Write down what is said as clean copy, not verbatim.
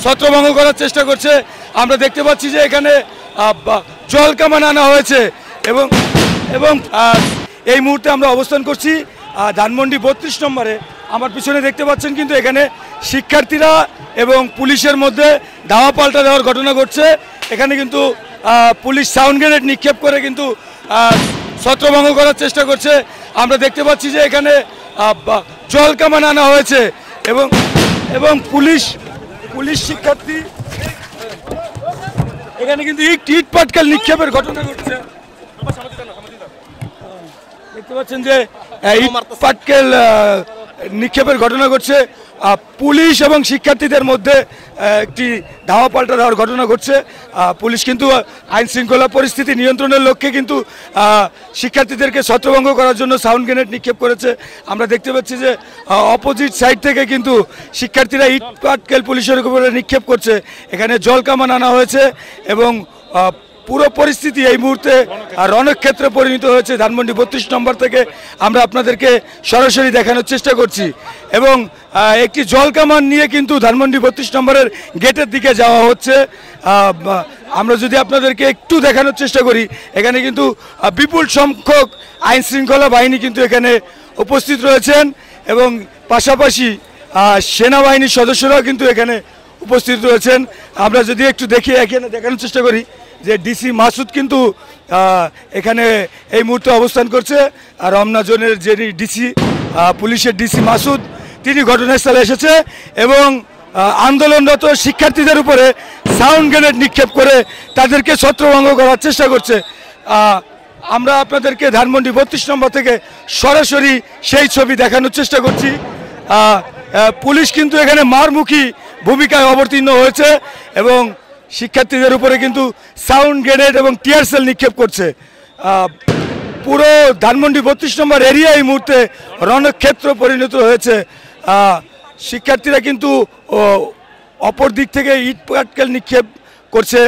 ছত্রভঙ্গ করার চেষ্টা করছে। আমরা দেখতে পাচ্ছি যে এখানে জল কামান আনা হয়েছে এবং এবং এই মুহূর্তে আমরা অবস্থান করছি ধানমন্ডি 32 নম্বরে। আমার পিছনে দেখতে পাচ্ছেন কিন্তু এখানে শিক্ষার্থীরা এবং পুলিশের মধ্যে ধাওয়া পাল্টা দেওয়ার ঘটনা ঘটছে। এখানে কিন্তু পুলিশ সাউন্ড গ্রেনেড নিক্ষেপ করে কিন্তু ছত্রভঙ্গ করার চেষ্টা করছে। আমরা দেখতে পাচ্ছি যে এখানে জল কামান আনা হয়েছে এবং এবং পুলিশ শিক্ষার্থী এখানে কিন্তু ইট পাটকেল নিক্ষেপের ঘটনা ঘটছে। দেখতে পাচ্ছেন যে ইট পাটকেল নিক্ষেপের ঘটনা ঘটছে। পুলিশ এবং শিক্ষার্থীদের মধ্যে একটি ধাওয়া পাল্টা দেওয়ার ঘটনা ঘটছে। পুলিশ কিন্তু আইন শৃঙ্খলা পরিস্থিতি নিয়ন্ত্রণের লক্ষ্যে কিন্তু শিক্ষার্থীদেরকে ছত্রভঙ্গ করার জন্য সাউন্ড গ্রেনেড নিক্ষেপ করেছে। আমরা দেখতে পাচ্ছি যে অপোজিট সাইড থেকে কিন্তু শিক্ষার্থীরা ইট পাটকেল পুলিশের উপরে নিক্ষেপ করছে। এখানে জল কামান আনা হয়েছে এবং পুরো পরিস্থিতি এই মুহূর্তে রণক্ষেত্রে পরিণত হয়েছে। ধানমন্ডি 32 নম্বর থেকে আমরা আপনাদেরকে সরাসরি দেখানোর চেষ্টা করছি এবং একটি জল কামান নিয়ে কিন্তু ধানমন্ডি 32 নম্বরের গেটের দিকে যাওয়া হচ্ছে। আমরা যদি আপনাদেরকে একটু দেখানোর চেষ্টা করি, এখানে কিন্তু বিপুল সংখ্যক আইন শৃঙ্খলা বাহিনী কিন্তু এখানে উপস্থিত রয়েছেন এবং পাশাপাশি সেনাবাহিনীর সদস্যরাও কিন্তু এখানে উপস্থিত রয়েছেন। আমরা যদি একটু এখানে দেখানোর চেষ্টা করি যে ডিসি মাসুদ কিন্তু এখানে এই মুহূর্তে অবস্থান করছে। আর রমনা জোনের যিনি ডিসি পুলিশের ডিসি মাসুদ, তিনি ঘটনাস্থলে এসেছে এবং আন্দোলনরত শিক্ষার্থীদের উপরে সাউন্ড গ্রেনেড নিক্ষেপ করে তাদেরকে ছত্রভঙ্গ করার চেষ্টা করছে। আমরা আপনাদেরকে ধানমন্ডি 32 নম্বর থেকে সরাসরি সেই ছবি দেখানোর চেষ্টা করছি। পুলিশ কিন্তু এখানে মারমুখী ভূমিকায় অবতীর্ণ হয়েছে এবং শিক্ষার্থীদের উপরে কিন্তু সাউন্ড গ্রেনেড এবং টিয়ার সেল নিক্ষেপ করছে। পুরো ধানমন্ডি 32 নম্বর এরিয়া এই মুহূর্তে রণক্ষেত্র পরিণত হয়েছে। শিক্ষার্থীরা কিন্তু অপর দিক থেকে ইট পাটকেল নিক্ষেপ করছে।